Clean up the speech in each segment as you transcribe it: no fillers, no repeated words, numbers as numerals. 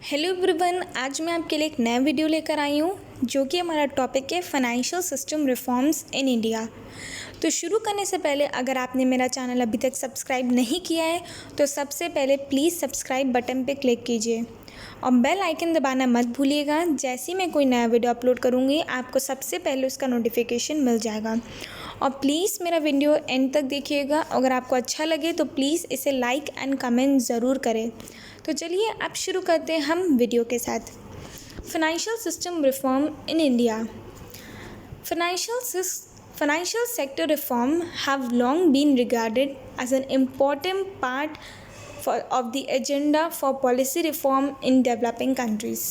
Hello everyone, आज मैं आपके लिए एक नया वीडियो लेकर आई हूँ जो कि हमारा टॉपिक है financial system reforms in India. तो शुरू करने से पहले अगर आपने मेरा चैनल अभी तक सब्सक्राइब नहीं किया है तो सबसे पहले प्लीज़ सब्सक्राइब बटन पे क्लिक कीजिए और बेल आइकन दबाना मत भूलिएगा। जैसे ही मैं कोई नया वीडियो अपलोड करूँगी आपको सबसे पहले उसका नोटिफिकेशन मिल जाएगा। और प्लीज़ मेरा वीडियो एंड तक देखिएगा। अगर आपको अच्छा लगे तो प्लीज़ इसे लाइक एंड कमेंट ज़रूर करें। तो चलिए अब शुरू करते हैं हम वीडियो के साथ। Financial system reform in India. Financial sector reform have long been regarded as an important part of the agenda for policy reform in developing countries.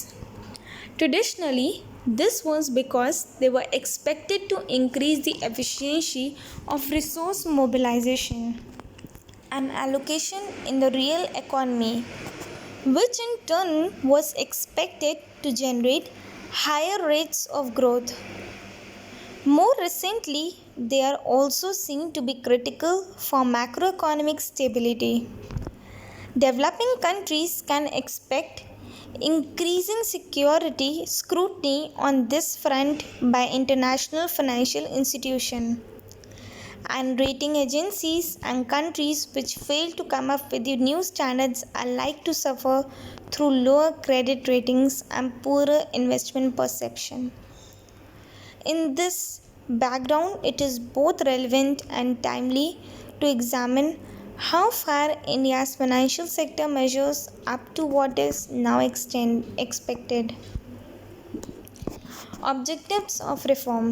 Traditionally, this was because they were expected to increase the efficiency of resource mobilization and allocation in the real economy, which in turn was expected to generate higher rates of growth. More recently, they are also seen to be critical for macroeconomic stability. Developing countries can expect increasing security scrutiny on this front by international financial institutions and rating agencies, and countries which fail to come up with the new standards are like to suffer through lower credit ratings and poorer investment perception. In this background, it is both relevant and timely to examine how far India's financial sector measures up to what is now expected. Objectives of reform: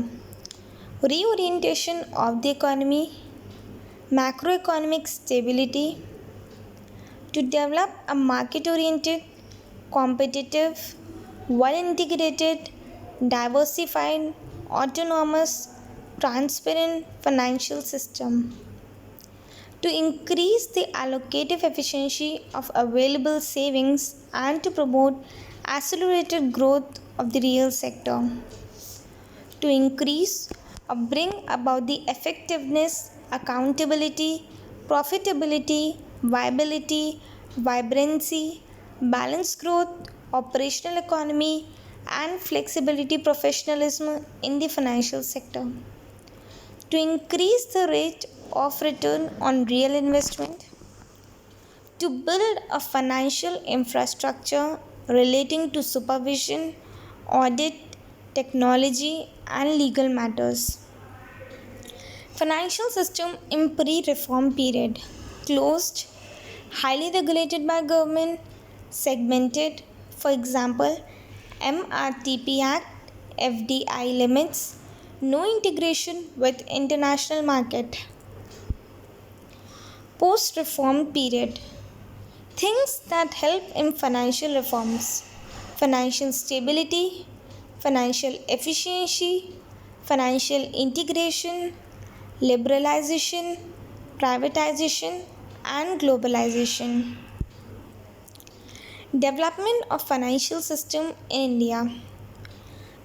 reorientation of the economy, macroeconomic stability, to develop a market oriented, competitive, well integrated, diversified, autonomous, transparent financial system, to increase the allocative efficiency of available savings and to promote accelerated growth of the real sector, to increase or bring about the effectiveness, accountability, profitability, viability, vibrancy, balanced growth, operational economy, and flexibility professionalism in the financial sector, to increase the rate of return on real investment, to build a financial infrastructure relating to supervision, audit, technology, and legal matters. Financial system in pre-reform period: closed, highly regulated by government, segmented, for example, MRTP Act, FDI limits, no integration with international market. Post-reform period: things that help in financial reforms: financial stability, financial efficiency, financial integration, liberalization, privatization, and globalization. Development of financial system in India.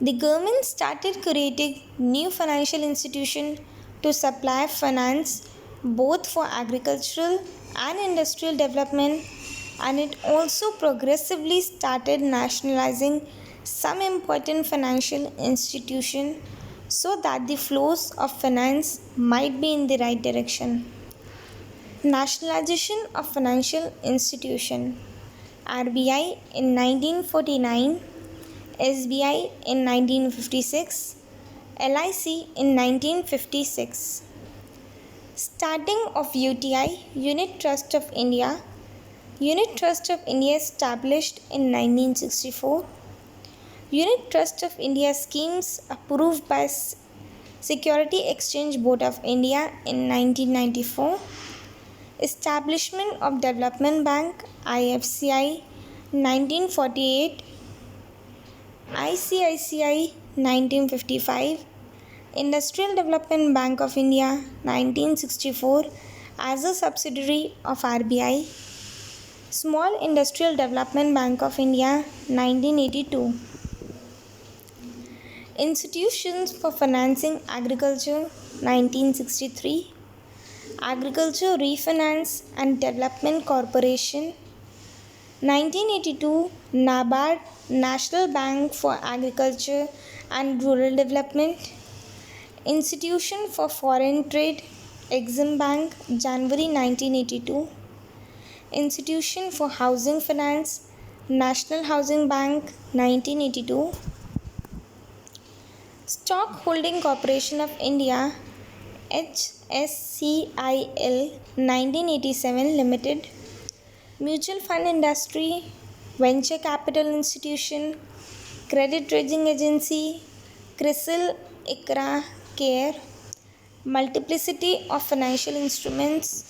The government started creating new financial institutions to supply finance both for agricultural and industrial development, and it also progressively started nationalizing some important financial institutions so that the flows of finance might be in the right direction. Nationalization of financial institution: RBI in 1949, SBI in 1956, LIC in 1956. Starting of UTI, Unit Trust of India. Unit Trust of India established in 1964. Unit Trust of India schemes approved by Security Exchange Board of India in 1994. Establishment of Development Bank IFCI 1948. ICICI 1955. Industrial Development Bank of India 1964 as a subsidiary of RBI. Small Industrial Development Bank of India 1982. Institutions for Financing Agriculture 1963. Agriculture Refinance and Development Corporation 1982 NABARD, National Bank for Agriculture and Rural Development. Institution for Foreign Trade, Exim Bank, January 1982. Institution for Housing Finance, National Housing Bank, 1982. Stock Holding Corporation of India, HSCIL, 1987 Limited. Mutual Fund Industry, Venture Capital Institution, Credit Rating Agency, CRISIL, ICRA, CARE. Multiplicity of financial instruments,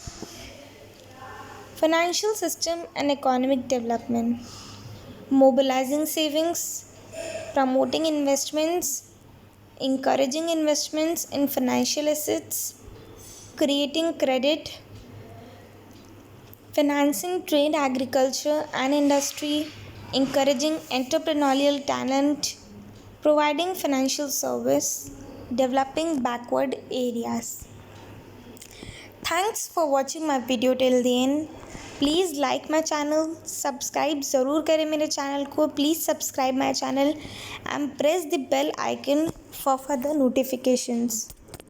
financial system and economic development, mobilizing savings, promoting investments, encouraging investments in financial assets, creating credit, financing trade, agriculture and industry, encouraging entrepreneurial talent, providing financial service, developing backward areas. Thanks for watching my video till the end. Please like my channel, subscribe ज़रूर करें मेरे channel को. Please subscribe my channel and press the bell icon for further notifications.